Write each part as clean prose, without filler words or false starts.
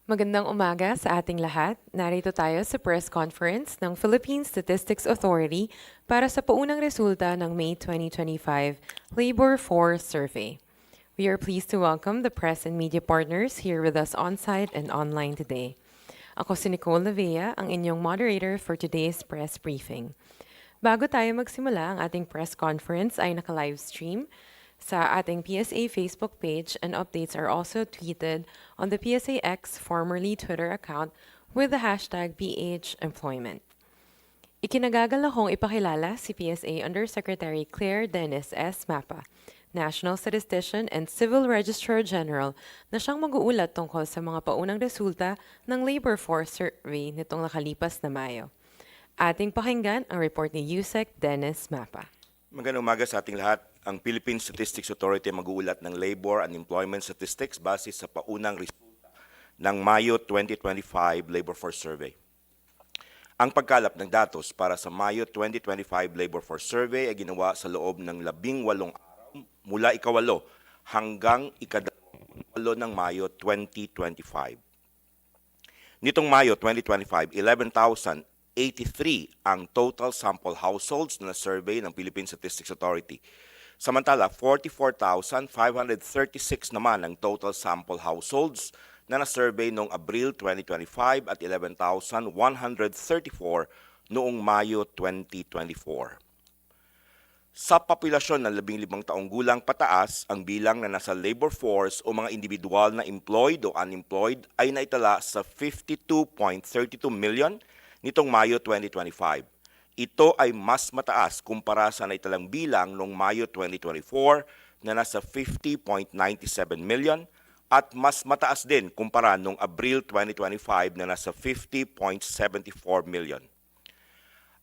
Magandang umaga sa ating lahat. Narito tayo sa press conference ng Philippine Statistics Authority para sa paunang resulta ng May 2025 Labor Force Survey. We are pleased to welcome the press and media partners here with us on-site and online today. Ako si Nicole Lavea, ang inyong moderator for today's press briefing. Bago tayo magsimula, ang ating press conference ay naka-live stream sa ating PSA Facebook page, and updates are also tweeted on the PSA X, formerly Twitter account with the hashtag PHEmployment. Ikinagagalakong ipakilala si PSA Undersecretary Claire Dennis S. Mapa, National Statistician and Civil Registrar General, na siyang mag-uulat tungkol sa mga paunang resulta ng Labor Force Survey nitong nakalipas na Mayo. Ating pakinggan ang report ni Yusek Dennis Mapa. Magandang umaga sa ating lahat. Ang Philippine Statistics Authority ay mag-uulat ng labor and employment statistics base sa paunang resulta ng Mayo 2025 Labor Force Survey. Ang pagkalap ng datos para sa Mayo 2025 Labor Force Survey ay ginawa sa loob ng 18 araw mula ika-8 hanggang ika-8 ng Mayo 2025. Nitong Mayo 2025, 11,083 ang total sample households na survey ng Philippine Statistics Authority. Samantala, 44,536 naman ang total sample households na na-survey noong Abril 2025 at 11,134 noong Mayo 2024. Sa populasyon ng 15 taong gulang pataas, ang bilang na nasa labor force o mga individual na employed o unemployed ay naitala sa 52.32 million nitong Mayo 2025. Ito ay mas mataas kumpara sa naitalang bilang noong Mayo 2024 na nasa 50.97 million at mas mataas din kumpara noong Abril 2025 na nasa 50.74 million.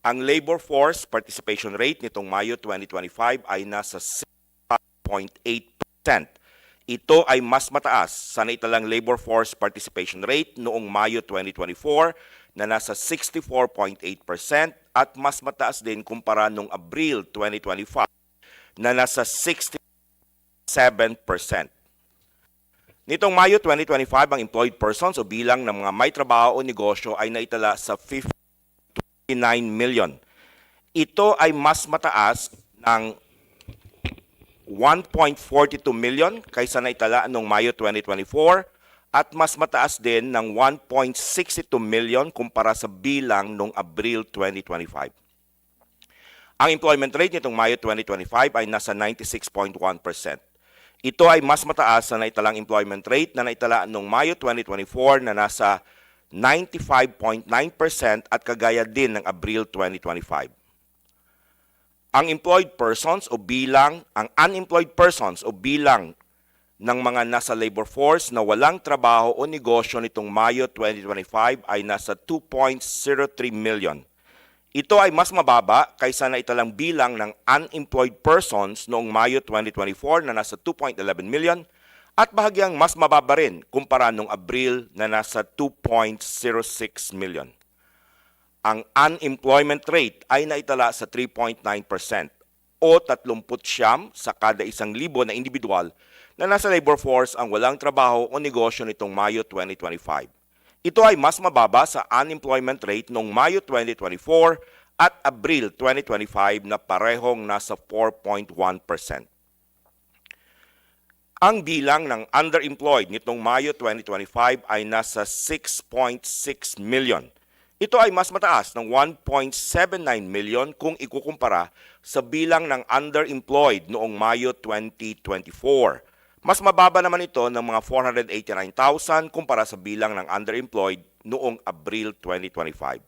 Ang labor force participation rate nitong Mayo 2025 ay nasa 6.8%. Ito ay mas mataas sa naitalang labor force participation rate noong Mayo 2024 na nasa 64.8% at mas mataas din kumpara noong Abril 2025 na nasa 67%. Nitong Mayo 2025, ang employed persons o bilang ng mga may trabaho o negosyo ay naitala sa 59 million. Ito ay mas mataas ng 1.42 million kaysa naitala noong Mayo 2024 at mas mataas din ng 1.62 million kumpara sa bilang noong Abril 2025. Ang employment rate nitong Mayo 2025 ay nasa 96.1%. Ito ay mas mataas sa naitalang employment rate na naitala noong Mayo 2024 na nasa 95.9% at kagaya din ng Abril 2025. Ang employed persons o bilang, ang unemployed persons o bilang ng mga nasa labor force na walang trabaho o negosyo nitong Mayo 2025 ay nasa 2.03 million. Ito ay mas mababa kaysa naitalang bilang ng unemployed persons noong Mayo 2024 na nasa 2.11 million at bahagyang mas mababa rin kumpara noong Abril na nasa 2.06 million. Ang unemployment rate ay naitala sa 3.9% o 39 sa kada 1,000 na individual na nasa labor force ang walang trabaho o negosyo nitong Mayo 2025. Ito ay mas mababa sa unemployment rate noong Mayo 2024 at Abril 2025 na parehong nasa 4.1%. Ang bilang ng underemployed nitong Mayo 2025 ay nasa 6.6 million. Ito ay mas mataas ng 1.79 million kung ikukumpara sa bilang ng underemployed noong Mayo 2024. Mas mababa naman ito ng mga 489,000 kumpara sa bilang ng underemployed noong Abril 2025.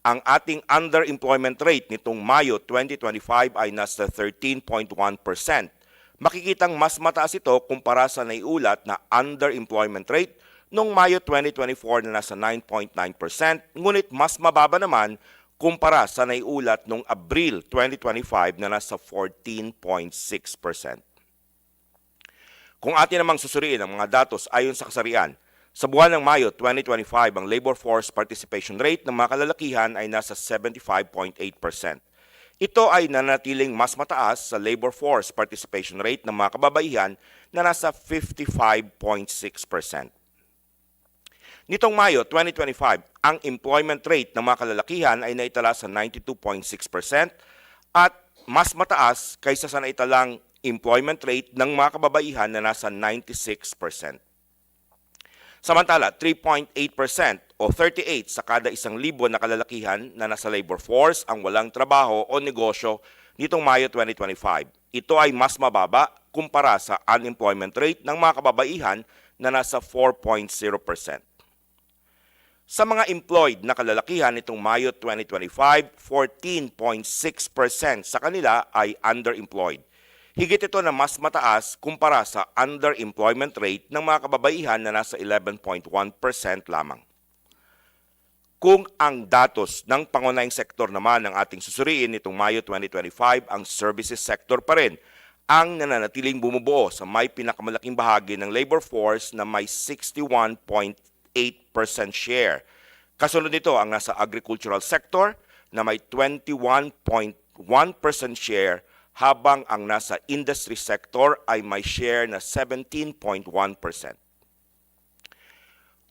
Ang ating underemployment rate nitong Mayo 2025 ay nasa 13.1%. Makikitang mas mataas ito kumpara sa naiulat na underemployment rate noong Mayo 2024 na nasa 9.9%, ngunit mas mababa naman kumpara sa naiulat noong Abril 2025 na nasa 14.6%. Kung atin namang susuriin ang mga datos ayon sa kasarian, sa buwan ng Mayo 2025, ang labor force participation rate ng mga kalalakihan ay nasa 75.8%. Ito ay nanatiling mas mataas sa labor force participation rate ng mga kababaihan na nasa 55.6%. Nitong Mayo 2025, ang employment rate ng mga kalalakihan ay naitala sa 92.6% at mas mataas kaysa sa naitalang employment rate ng mga kababaihan na nasa 96%. Samantala, 3.8% o 38 sa kada 1,000 na kalalakihan na nasa labor force ang walang trabaho o negosyo nitong Mayo 2025. Ito ay mas mababa kumpara sa unemployment rate ng mga kababaihan na nasa 4.0%. Sa mga employed na kalalakihan nitong Mayo 2025, 14.6% sa kanila ay underemployed. Higit ito na mas mataas kumpara sa underemployment rate ng mga kababaihan na nasa 11.1% lamang. Kung ang datos ng pangunahing sektor naman ng ating susuriin nitong Mayo 2025, ang services sector pa rin ang nananatiling bumubuo sa may pinakamalaking bahagi ng labor force na may 61.8% share. Kasunod nito ang nasa agricultural sector na may 21.1% share habang ang nasa industry sector ay may share na 17.1%.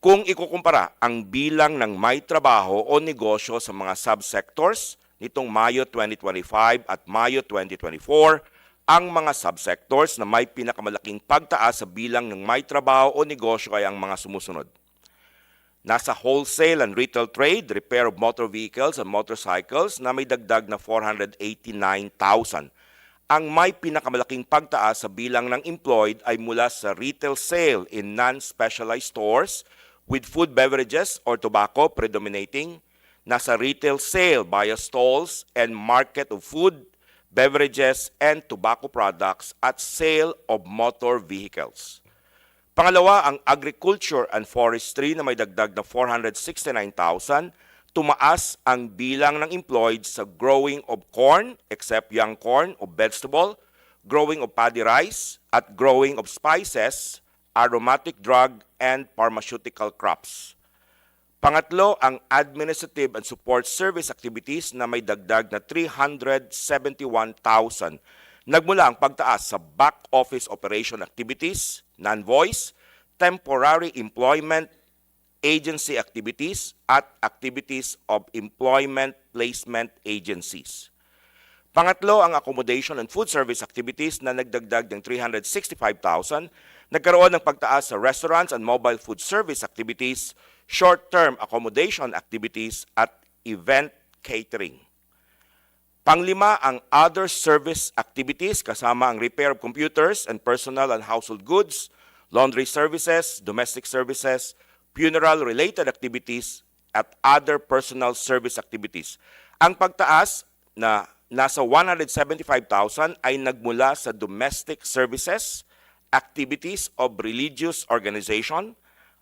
Kung ikukumpara ang bilang ng may trabaho o negosyo sa mga subsectors nitong Mayo 2025 at Mayo 2024, ang mga subsectors na may pinakamalaking pagtaas sa bilang ng may trabaho o negosyo ay ang mga sumusunod. Nasa wholesale and retail trade, repair of motor vehicles and motorcycles na may dagdag na 489,000. Ang may pinakamalaking pagtaas sa bilang ng employed ay mula sa retail sale in non-specialized stores with food beverages or tobacco predominating, nasa retail sale via stalls and market of food, beverages, and tobacco products at sale of motor vehicles. Pangalawa, ang agriculture and forestry na may dagdag na 469,000, tumaas ang bilang ng employed sa growing of corn, except young corn o vegetable, growing of paddy rice, at growing of spices, aromatic drug, and pharmaceutical crops. Pangatlo, ang administrative and support service activities na may dagdag na 371,000. Nagmula ang pagtaas sa back office operation activities, non-voice, temporary employment, agency activities, at activities of employment placement agencies. Pangatlo, ang accommodation and food service activities na nagdagdag ng 365,000. Nagkaroon ng pagtaas sa restaurants and mobile food service activities, short-term accommodation activities, at event catering. Panglima, ang other service activities kasama ang repair of computers and personal and household goods, laundry services, domestic services, funeral-related activities, at other personal service activities. Ang pagtaas na nasa 175,000 ay nagmula sa domestic services, activities of religious organization,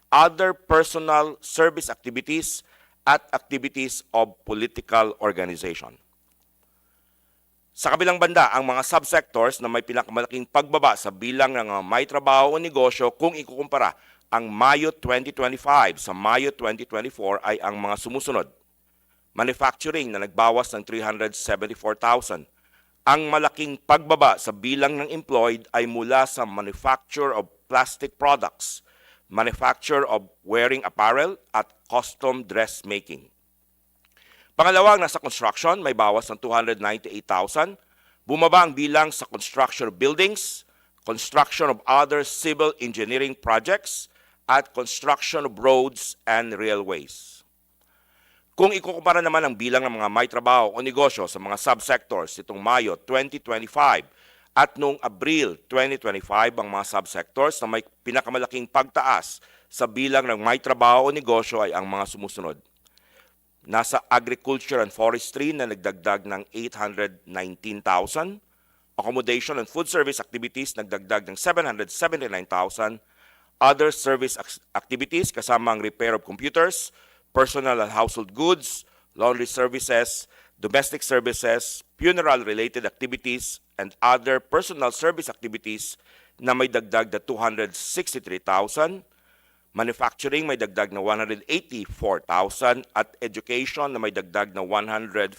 other personal service activities, at activities of political organization. Sa kabilang banda, ang mga subsectors na may pinakamalaking pagbaba sa bilang ng mga may trabaho o negosyo kung ikukumpara ang Mayo 2025 sa Mayo 2024 ay ang mga sumusunod. Manufacturing na nagbawas ng 374,000. Ang malaking pagbaba sa bilang ng employed ay mula sa manufacture of plastic products, manufacture of wearing apparel, at custom dressmaking. Pangalawang, nasa construction, may bawas ng 298,000. Bumaba ang bilang sa construction of buildings, construction of other civil engineering projects, at construction of roads and railways. Kung ikukumpara naman ang bilang ng mga may trabaho o negosyo sa mga subsectors itong Mayo 2025 at noong Abril 2025, ang mga subsectors na may pinakamalaking pagtaas sa bilang ng may trabaho o negosyo ay ang mga sumusunod. Nasa agriculture and forestry na nagdagdag ng 819,000, accommodation and food service activities nagdagdag ng 779,000, other service activities kasama ang repair of computers, personal and household goods, laundry services, domestic services, funeral-related activities, and other personal service activities na may dagdag na 263,000, manufacturing may dagdag na 184,000, at education na may dagdag na 150,000.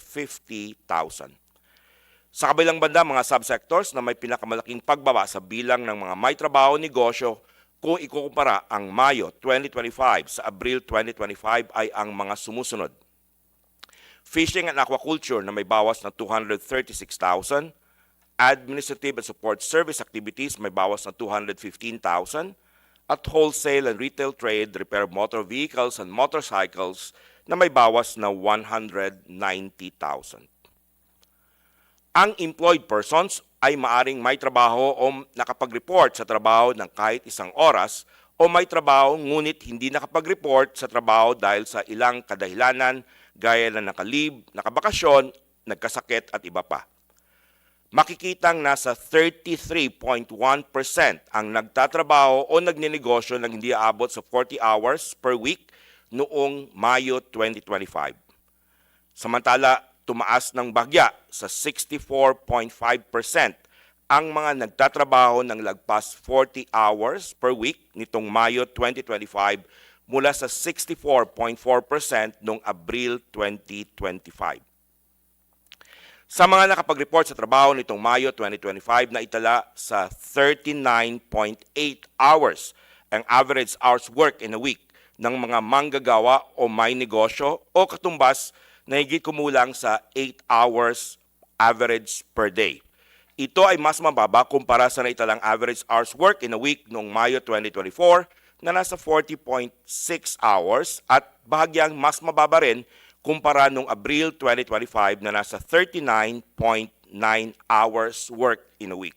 Sa kabilang banda, mga subsectors na may pinakamalaking pagbaba sa bilang ng mga may trabaho o negosyo kung ikukumpara ang Mayo 2025 sa Abril 2025 ay ang mga sumusunod. Fishing and aquaculture na may bawas na 236,000, administrative and support service activities may bawas na 215,000, at wholesale and retail trade, repair of motor vehicles and motorcycles na may bawas na 190,000. Ang employed persons ay maaring may trabaho o nakapag-report sa trabaho ng kahit isang oras o may trabaho ngunit hindi nakapag-report sa trabaho dahil sa ilang kadahilanan gaya na nakalib, nakabakasyon, nagkasakit at iba pa. Makikitang nasa 33.1% ang nagtatrabaho o nagninegosyo ng hindi aabot sa 40 hours per week noong Mayo 2025. Samantala, tumaas ng bahagya sa 64.5% ang mga nagtatrabaho ng lagpas 40 hours per week nitong Mayo 2025 mula sa 64.4% noong Abril 2025. Sa mga nakapag-report sa trabaho nitong Mayo 2025 na itala sa 39.8 hours ang average hours work in a week ng mga manggagawa o may negosyo o katumbas na higit kumulang sa 8 hours average per day. Ito ay mas mababa kumpara sa naitalang average hours work in a week noong Mayo 2024 na nasa 40.6 hours at bahagyang mas mababa rin kumpara noong Abril 2025 na nasa 39.9 hours work in a week.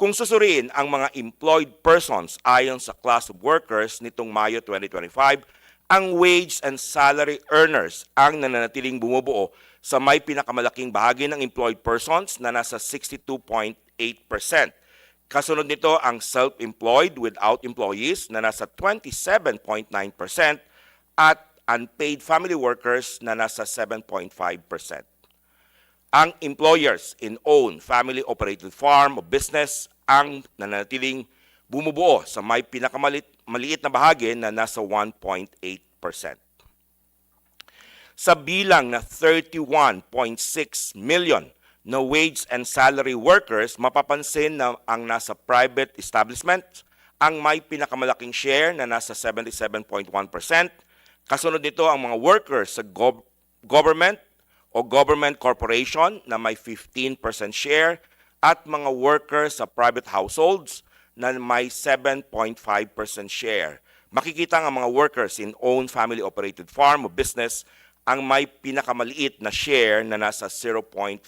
Kung susuriin ang mga employed persons ayon sa class of workers nitong Mayo 2025, ang wage and salary earners ang nananatiling bumubuo sa may pinakamalaking bahagi ng employed persons na nasa 62.8%. Kasunod nito ang self-employed without employees na nasa 27.9% at unpaid family workers na nasa 7.5%. Ang employers in own family-operated farm o business ang nananatiling bumubuo sa may pinakamaliit na bahagi na nasa 1.8%. Sa bilang na 31.6 million na wage and salary workers, mapapansin na ang nasa private establishment ang may pinakamalaking share na nasa 77.1%. Kasunod nito ang mga workers sa government o government corporation na may 15% share at mga workers sa private households na may 7.5% share. Makikita ang mga workers in own family-operated farm o business ang may pinakamaliit na share na nasa 0.4%.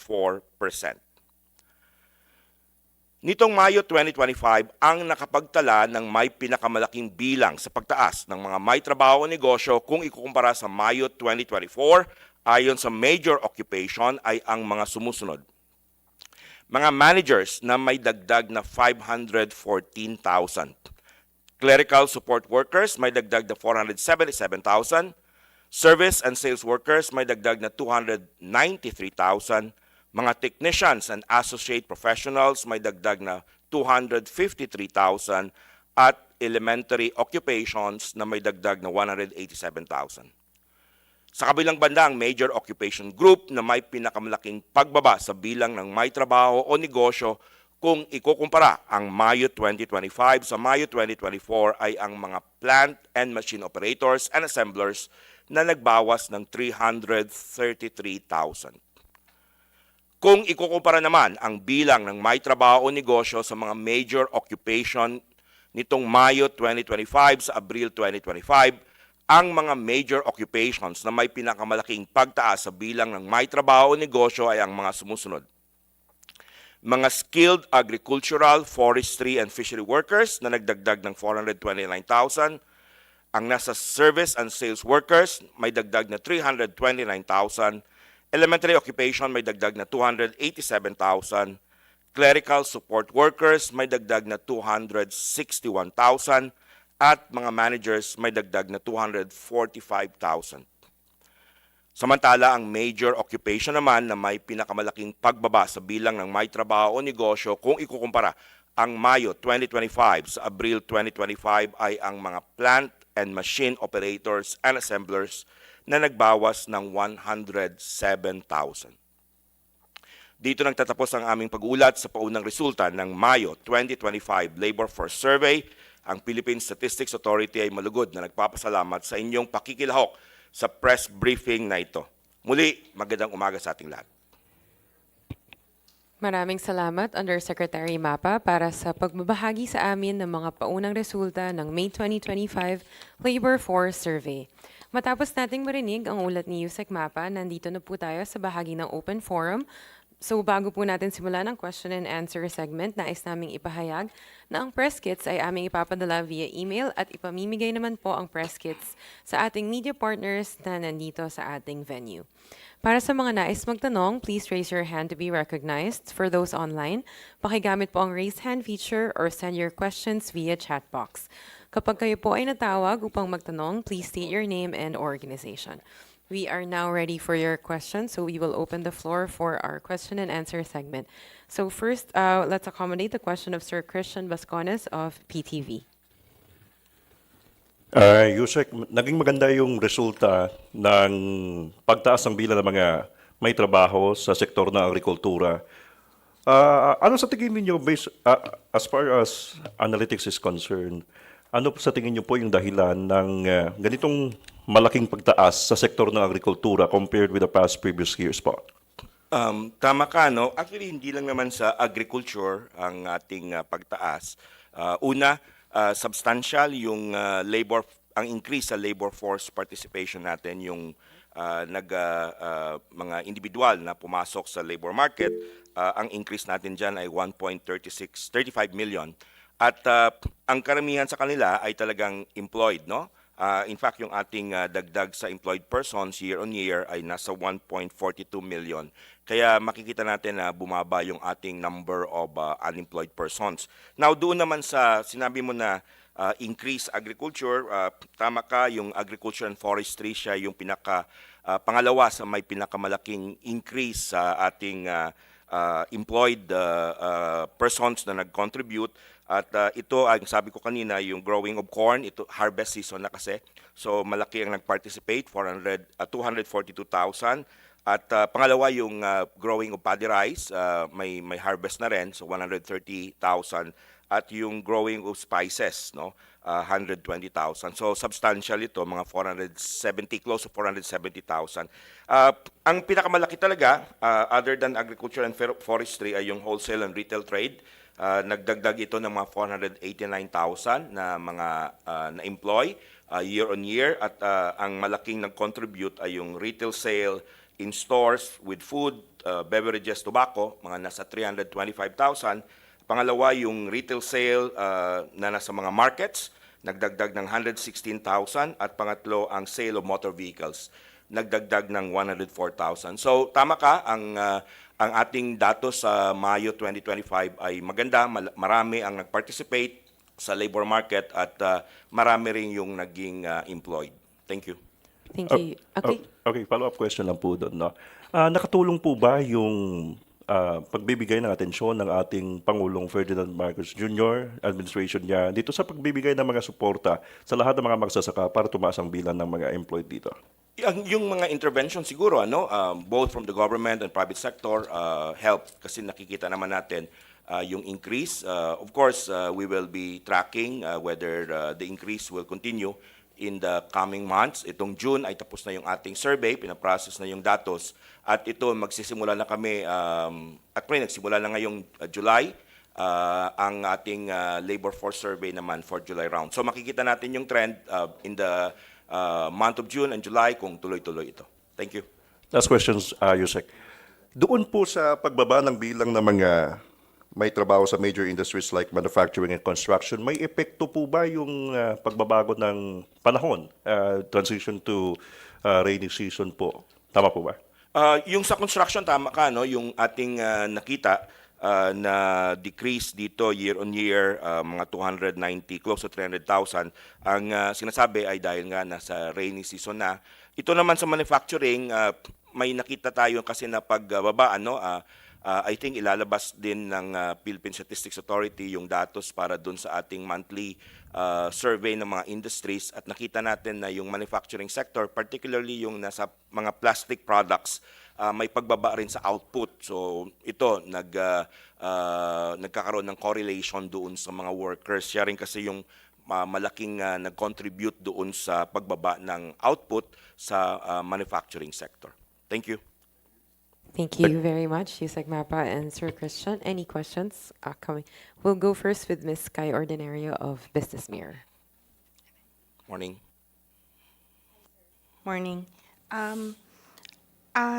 Nitong Mayo 2025, ang nakapagtala ng may pinakamalaking bilang sa pagtaas ng mga may trabaho o negosyo kung ikukumpara sa Mayo 2024 ayon sa major occupation ay ang mga sumusunod. Mga managers na may dagdag na 514,000. Clerical support workers may dagdag na 477,000. Service and sales workers may dagdag na 293,000. Mga technicians and associate professionals may dagdag na 253,000 at elementary occupations na may dagdag na 187,000. Sa kabilang banda, ang major occupation group na may pinakamalaking pagbaba sa bilang ng may trabaho o negosyo kung ikukumpara ang Mayo 2025 sa Mayo 2024 ay ang mga plant and machine operators and assemblers na nagbawas ng 333,000. Kung ikukumpara naman ang bilang ng may trabaho o negosyo sa mga major occupation nitong Mayo 2025 sa Abril 2025, ang mga major occupations na may pinakamalaking pagtaas sa bilang ng may trabaho o negosyo ay ang mga sumusunod. Mga skilled agricultural, forestry, and fishery workers na nagdagdag ng 429,000, ang nasa service and sales workers may dagdag na 329,000, elementary occupation may dagdag na 287,000, clerical support workers may dagdag na 261,000, at mga managers may dagdag na 245,000. Samantala, ang major occupation naman na may pinakamalaking pagbaba sa bilang ng may trabaho o negosyo kung ikukumpara ang Mayo 2025 sa Abril 2025 ay ang mga plant and machine operators and assemblers na nagbawas ng 107,000. Dito nagtatapos ang aming pag-uulat sa paunang resulta ng Mayo 2025 Labor Force Survey. Ang Philippine Statistics Authority ay malugod na nagpapasalamat sa inyong pakikilahok sa press briefing na ito. Muli, magandang umaga sa ating lahat. Maraming salamat, Undersecretary Mapa, para sa pagbabahagi sa amin ng mga paunang resulta ng May 2025 Labor Force Survey. Matapos nating marinig ang ulat ni Yusek Mapa, nandito na po tayo sa bahagi ng open forum. So bago po natin simulan ang question and answer segment, nais naming ipahayag na ang press kits ay aming ipapadala via email at ipamimigay naman po ang press kits sa ating media partners na nandito sa ating venue. Para sa mga nais magtanong, please raise your hand to be recognized. For those online, pakigamit po ang raise hand feature or send your questions via chat box. Kapag kayo po ay natawag upang magtanong, please state your name and organization. We are now ready for your questions, so we will open the floor for our question and answer segment. So first, let's accommodate the question of Sir Christian Bascones of PTV. Yusek, naging maganda yung resulta ng pagtaas ng bilang ng mga may trabaho sa sektor ng agrikultura. Ano sa tingin niyo, as far as analytics is concerned, ano sa tingin niyo po yung dahilan ng ganitong malaking pagtaas sa sektor ng agrikultura compared with the past previous years po? Tama ka, no? Actually, hindi lang naman sa agriculture ang ating pagtaas. Substantial yung ang increase sa labor force participation natin, yung mga individual na pumasok sa labor market, ang increase natin dyan ay 1.35 million. At ang karamihan sa kanila ay talagang employed, no? In fact, yung ating dagdag sa employed persons year on year ay nasa 1.42 million. Kaya makikita natin na bumaba yung ating number of unemployed persons. Now, doon naman sa sinabi mo na increase agriculture, tama ka, yung agriculture and forestry siya yung pangalawa sa may pinakamalaking increase sa ating employed persons na nag-contribute. At ito, ang sabi ko kanina, yung growing of corn, ito harvest season na kasi. So malaki ang nag-participate, 242,000. At pangalawa yung growing of paddy rice, may harvest na rin, so 130,000. At yung growing of spices, no, 120,000. So substantial ito, mga 470, close to 470,000. Ang pinakamalaki talaga, other than agriculture and forestry, ay yung wholesale and retail trade. Nagdagdag ito ng mga 489,000 na mga na-employ year on year, at ang malaking nag-contribute ay yung retail sale in stores with food, beverages, tobacco, mga nasa 325,000. Pangalawa, yung retail sale na nasa mga markets, nagdagdag ng 116,000. At pangatlo, ang sale of motor vehicles, nagdagdag ng 104,000. So tama ka, ang ating datos sa Mayo 2025 ay maganda, marami ang nag-participate sa labor market at marami rin yung naging employed. Thank you. Thank you. Okay. Okay, follow-up question lang po doon. No? Nakatulong po ba yung pagbibigay ng atensyon ng ating Pangulong Ferdinand Marcos Jr., administration niya, dito sa pagbibigay ng mga suporta sa lahat ng mga magsasaka para tumaas ang bilang ng mga employed dito? Yung mga intervention siguro, both from the government and private sector, help kasi nakikita naman natin yung increase. Of course, we will be tracking whether the increase will continue in the coming months. Itong June ay tapos na yung ating survey, pinaprocess na yung datos, at ito magsisimula na kami, actually nagsimula na ngayong July, ang ating labor force survey naman for July round. So makikita natin yung trend in the month of June and July kung tuloy-tuloy ito. Thank you. Last questions, Yusek. Doon po sa pagbaba ng bilang ng mga may trabaho sa major industries like manufacturing and construction, may epekto po ba yung pagbabago ng panahon, transition to rainy season po? Tama po ba? Yung sa construction, tama ka, no? Yung ating nakita na decrease dito year on year, mga 290, close to 300,000. Ang sinasabi ay dahil nga nasa rainy season na. Ito naman sa manufacturing, may nakita tayo kasi na pagbaba, I think ilalabas din ng Philippine Statistics Authority yung datos para dun sa ating monthly survey ng mga industries, at nakita natin na yung manufacturing sector, particularly yung nasa mga plastic products, may pagbaba rin sa output. So ito nagkakaroon ng correlation doon sa mga workers. Siya rin kasi yung malaking nag-contribute doon sa pagbaba ng output sa manufacturing sector. Thank you. Thank you very much, Yusek Mapa and Sir Christian. Any questions coming? We'll go first with Ms. Sky Ordinario of Business Mirror. Morning. Morning.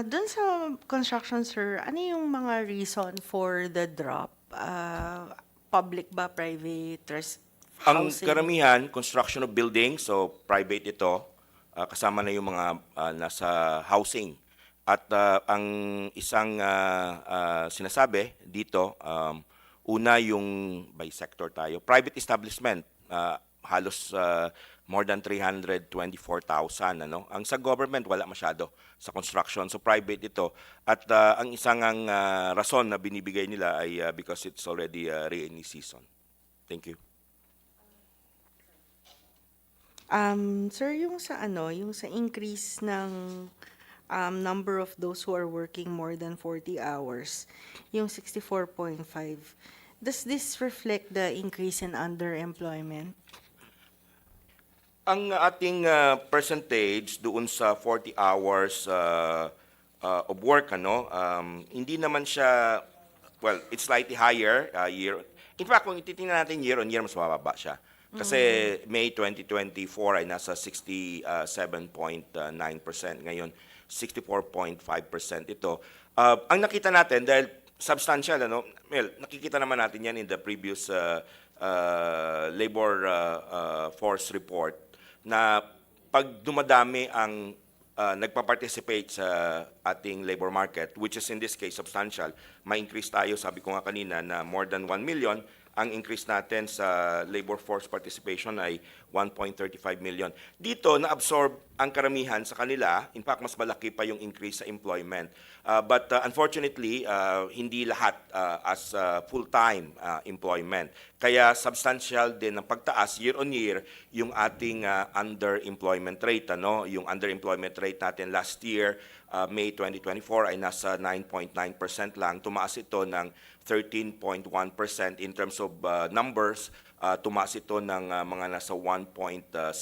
Dun sa construction, sir, ano yung mga reason for the drop? Public ba, private, Ang housing? karamihan, construction of buildings, so private ito, kasama na yung mga nasa housing. At ang isang sinasabi dito, una yung by sector tayo, private establishment, halos more than 324,000. Ano? Ang sa government, wala masyado sa construction. So private ito. At ang isang rason na binibigay nila ay because it's already rainy season. Thank you. Sir, yung sa increase ng number of those who are working more than 40 hours, yung 64.5, does this reflect the increase in underemployment? Ang ating percentage doon sa 40 hours of work, hindi naman siya, well, it's slightly higher year. In fact, kung ititingnan natin year on year, mas mababa siya. Kasi May 2024 ay nasa 67.9%. Ngayon, 64.5% ito. Ang nakita natin, dahil substantial, well, nakikita naman natin yan in the previous labor force report, na pag dumadami ang nagpa-participate sa ating labor market, which is in this case substantial, may increase tayo, sabi ko nga kanina, na more than 1 million. Ang increase natin sa labor force participation ay 1.35 million. Dito, na-absorb ang karamihan sa kanila. In fact, mas malaki pa yung increase sa employment. But unfortunately, hindi lahat as full-time employment. Kaya substantial din ang pagtaas year on year yung ating underemployment rate. Yung underemployment rate natin last year, May 2024, ay nasa 9.9% lang. Tumaas ito ng 13.1% in terms of numbers. Tumaas ito ng mga nasa 1.79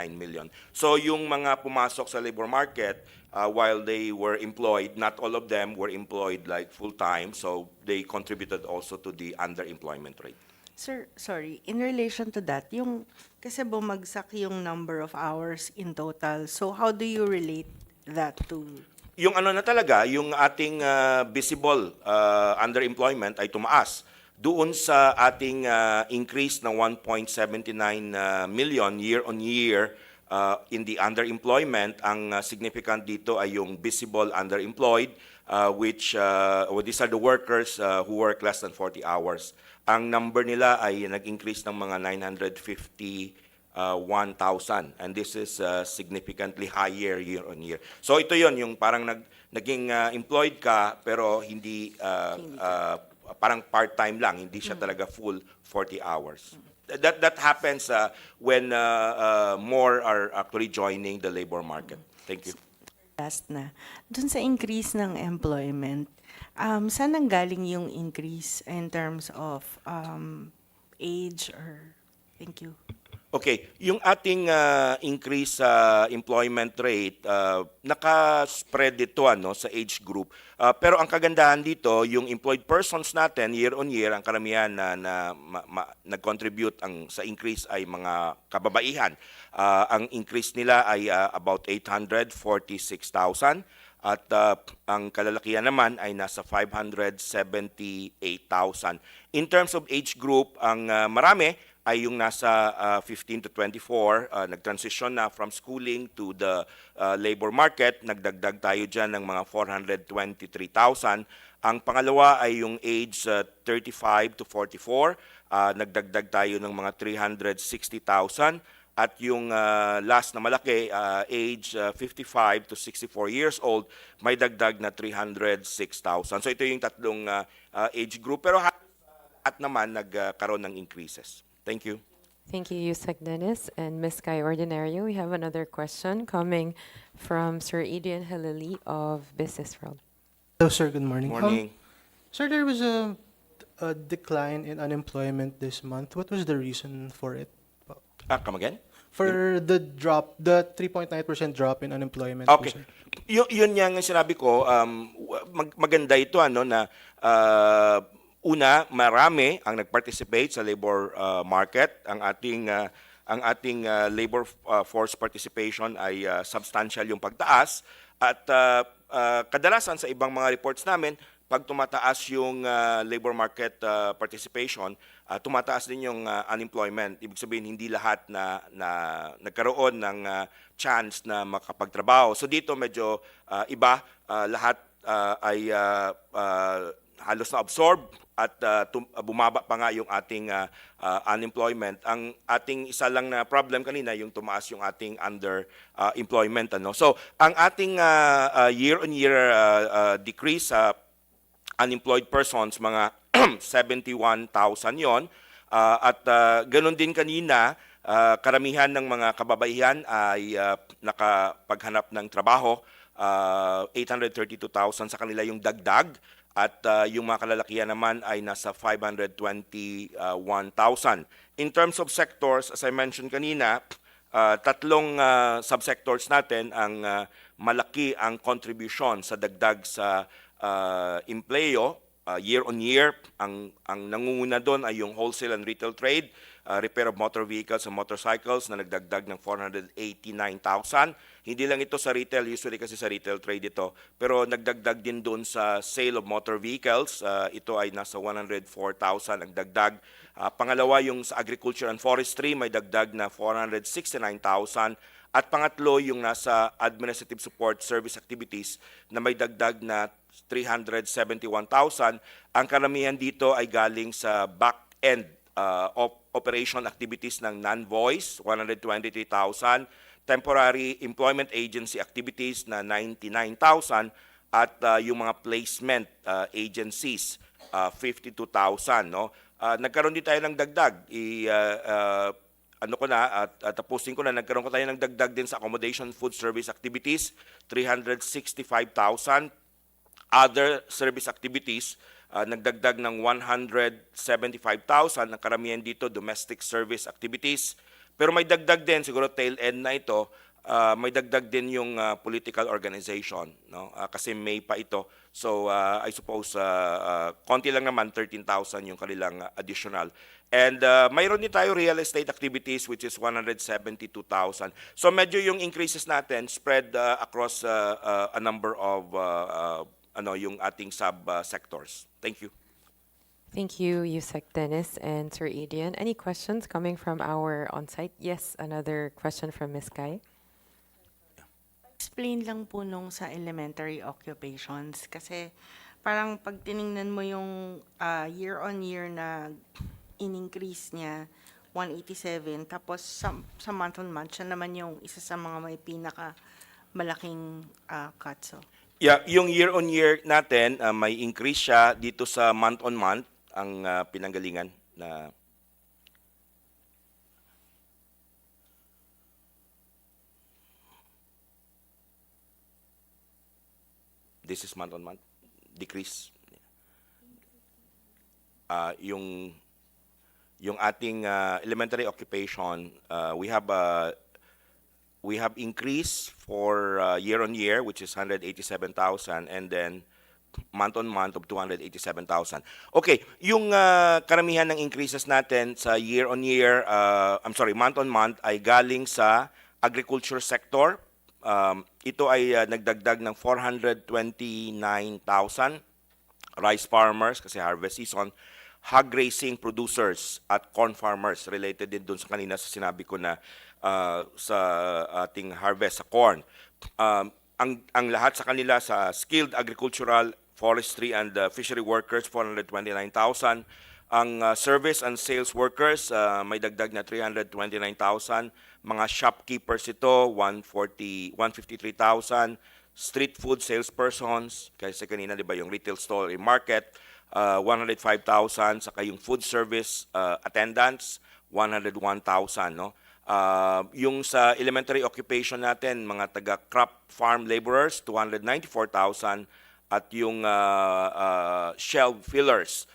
million. So yung mga pumasok sa labor market, while they were employed, not all of them were employed like full-time, so they contributed also to the underemployment rate. Sir, sorry, in relation to that, kasi bumagsak yung number of hours in total, so how do you relate that to? Yung na talaga, yung ating visible underemployment ay tumaas. Doon sa ating increase ng 1.79 million year on year in the underemployment, ang significant dito ay yung visible underemployed, which these are the workers who work less than 40 hours. Ang number nila ay nag-increase ng mga 951,000, and this is significantly higher year on year. So ito yon, yung parang naging employed ka pero hindi parang part-time lang, hindi siya talaga full 40 hours. That happens when more are actually joining the labor market. Thank you. Last na, dun sa increase ng employment, saan nanggaling yung increase in terms of age or, thank you. Okay, yung ating increase sa employment rate, naka-spread dito sa age group. Pero ang kagandahan dito, yung employed persons natin year on year, ang karamihan na nag-contribute sa increase ay mga kababaihan. Ang increase nila ay about 846,000 at ang kalalakihan naman ay nasa 578,000. In terms of age group, ang marami ay yung nasa 15 to 24, nag-transition na from schooling to the labor market. Nagdagdag tayo dyan ng mga 423,000. Ang pangalawa ay yung age 35 to 44. Nagdagdag tayo ng mga 360,000. At yung last na malaki, age 55 to 64 years old, may dagdag na 306,000. So ito yung tatlong age group. Pero at naman nagkaroon ng increases. Thank you. Thank you, Yusek Dennis and Ms. Guy Ordinario. We have another question coming from Sir Adrian Halili of Business World. Hello, sir. Good morning. Morning. Sir, there was a decline in unemployment this month. What was the reason for it? Come again? For the drop, the 3.9% drop in unemployment. po, Okay. sir. Yun yang sinabi ko, maganda ito na una, marami ang nag-participate sa labor market. Ang ating labor force participation ay substantial yung pagtaas at kadalasan sa ibang mga reports namin, pag tumataas yung labor market participation, tumataas din yung unemployment. Ibig sabihin, hindi lahat na nagkaroon ng chance na makapagtrabaho. So dito medyo iba, lahat ay halos na absorb at bumaba pa nga yung ating unemployment. Ang ating isa lang na problem kanina, yung tumaas yung ating underemployment. So ang ating year-on-year decrease sa unemployed persons, mga 71,000 yon. At ganoon din kanina, karamihan ng mga kababaihan ay nakapaghanap ng trabaho. 832,000 sa kanila yung dagdag. At yung mga kalalakihan naman ay nasa 521,000. In terms of sectors, as I mentioned kanina, tatlong subsectors natin ang malaki ang contribution sa dagdag sa empleo year on year. Ang nangunguna doon ay yung wholesale and retail trade, repair of motor vehicles and motorcycles na nagdagdag ng 489,000. Hindi lang ito sa retail, usually kasi sa retail trade ito, pero nagdagdag din doon sa sale of motor vehicles. Ito ay nasa 104,000 ang dagdag. Pangalawa, yung sa agriculture and forestry, may dagdag na 469,000. At pangatlo, yung nasa administrative support service activities na may dagdag na 371,000. Ang karamihan dito ay galing sa back-end operation activities ng non-voice, 123,000. Temporary employment agency activities na 99,000. At yung mga placement agencies, 52,000. No? Nagkaroon din tayo ng dagdag. Tapusin ko na, nagkaroon ko tayo ng dagdag din sa accommodation food service activities, 365,000. Other service activities, nagdagdag ng 175,000. Ang karamihan dito, domestic service activities. Pero may dagdag din, siguro tail end na ito, may dagdag din yung political organization. No? Kasi May pa ito. So I suppose konti lang naman, 13,000 yung kanilang additional. And mayroon din tayo real estate activities which is 172,000. So medyo yung increases natin spread across a number of yung ating sub-sectors. Thank you. Thank you, Yusek Dennis and Sir Adrian. Any questions coming from our on-site? Yes, another question from Ms. Guy. Explain lang po nung sa elementary occupations kasi parang pag tiningnan mo yung year-on-year na in-increase niya, 187, tapos sa month-on-month, siya naman yung isa sa mga may pinaka malaking cut. So, Yeah, yung year-on-year natin, may increase siya dito sa month-on-month, ang pinanggalingan na this is month-on-month, decrease. Yung ating elementary occupation, we have increase for year-on-year, which is 187,000, and then month-on-month of 287,000. Okay, yung karamihan ng increases natin sa year-on-year, month-on-month ay galing sa agriculture sector. Ito ay nagdagdag ng 429,000 rice farmers kasi harvest season, hog raising producers at corn farmers, related din dun sa kanina sa sinabi ko na sa ating harvest sa corn. Ang lahat sa kanila sa skilled agricultural, forestry and fishery workers, 429,000. Ang service and sales workers, may dagdag na 329,000. Mga shopkeepers ito, 153,000. Street food salespersons, kasi kanina, di ba, yung retail store, yung market, 105,000. Saka yung food service attendants, 101,000, no? Yung sa elementary occupation natin, mga taga-crop farm laborers, 294,000, at yung shelf fillers,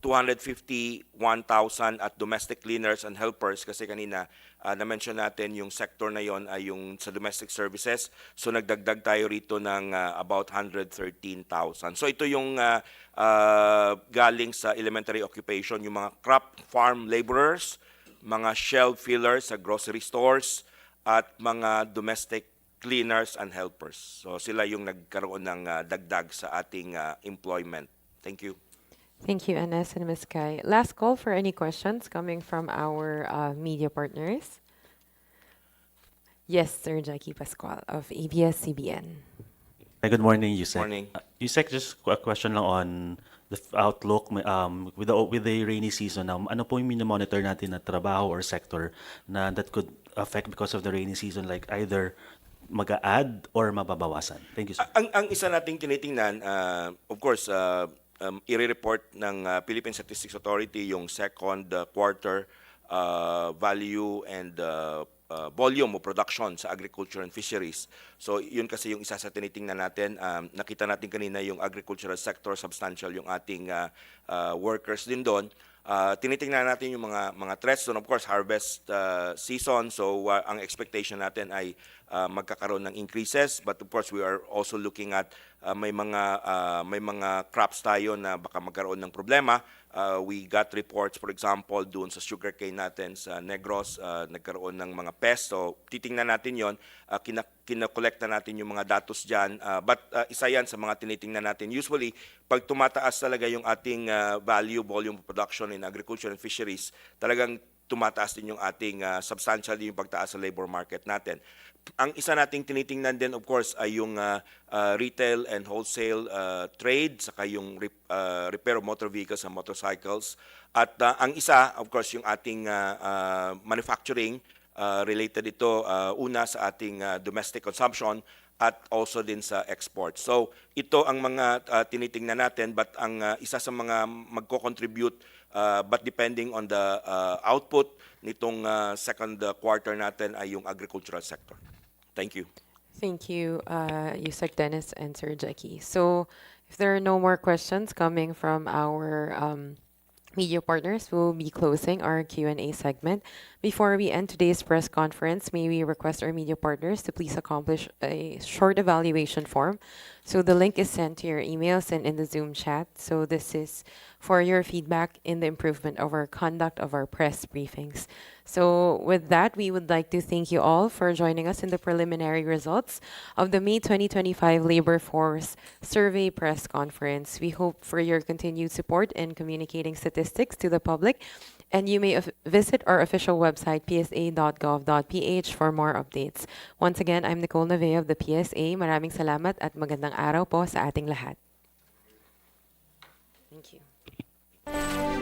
251,000, at domestic cleaners and helpers, kasi kanina na-mention natin yung sector na yon ay yung sa domestic services. So nagdagdag tayo rito ng about 113,000. So ito yung galing sa elementary occupation, yung mga crop farm laborers, mga shelf fillers sa grocery stores, at mga domestic cleaners and helpers. So sila yung nagkaroon ng dagdag sa ating employment. Thank you. Thank you, Anas and Ms. Kai. Last call for any questions coming from our media partners. Yes, Sir Jackie Pascual of ABS-CBN. Hi, good morning, Yusek. Morning. Yusek, just a question lang on the outlook with the rainy season now. Ano po yung monitor natin na trabaho or sector na that could affect because of the rainy season, like either mag-a-add or mababawasan? Thank you, sir. Ang isa nating tinitingnan, of course, i-report ng Philippine Statistics Authority yung second quarter value and volume o production sa agriculture and fisheries. So yun kasi yung isa sa tinitingnan natin. Nakita natin kanina yung agricultural sector, substantial yung ating workers din doon. Tinitingnan natin yung mga threats doon, of course, harvest season. So ang expectation natin ay magkakaroon ng increases, but of course we are also looking at may mga crops tayo na baka magkaroon ng problema. We got reports, for example, doon sa sugarcane natin sa Negros, nagkaroon ng mga pests. So titingnan natin yon, kinakolekta natin yung mga datos dyan. But isa yan sa mga tinitingnan natin. Usually, pag tumataas talaga yung ating value, volume of production in agriculture and fisheries, talagang tumataas din yung ating substantially yung pagtaas sa labor market natin. Ang isa nating tinitingnan din, of course, ay yung retail and wholesale trade, saka yung repair of motor vehicles and motorcycles. At ang isa, of course, yung ating manufacturing, related ito una sa ating domestic consumption at also din sa export. So ito ang mga tinitingnan natin, but ang isa sa mga magko-contribute but depending on the output nitong second quarter natin ay yung agricultural sector. Thank you. Thank you, Yusek Dennis and Sir Jackie. So if there are no more questions coming from our media partners, we'll be closing our Q&A segment. Before we end today's press conference, may we request our media partners to please accomplish a short evaluation form. So the link is sent to your emails and in the Zoom chat. So this is for your feedback in the improvement of our conduct of our press briefings. So with that, we would like to thank you all for joining us in the preliminary results of the May 2025 Labor Force Survey Press Conference. We hope for your continued support in communicating statistics to the public, and you may visit our official website, psa.gov.ph, for more updates. Once again, I'm Nicole Navea of the PSA. Maraming salamat at magandang araw po sa ating lahat. Thank you.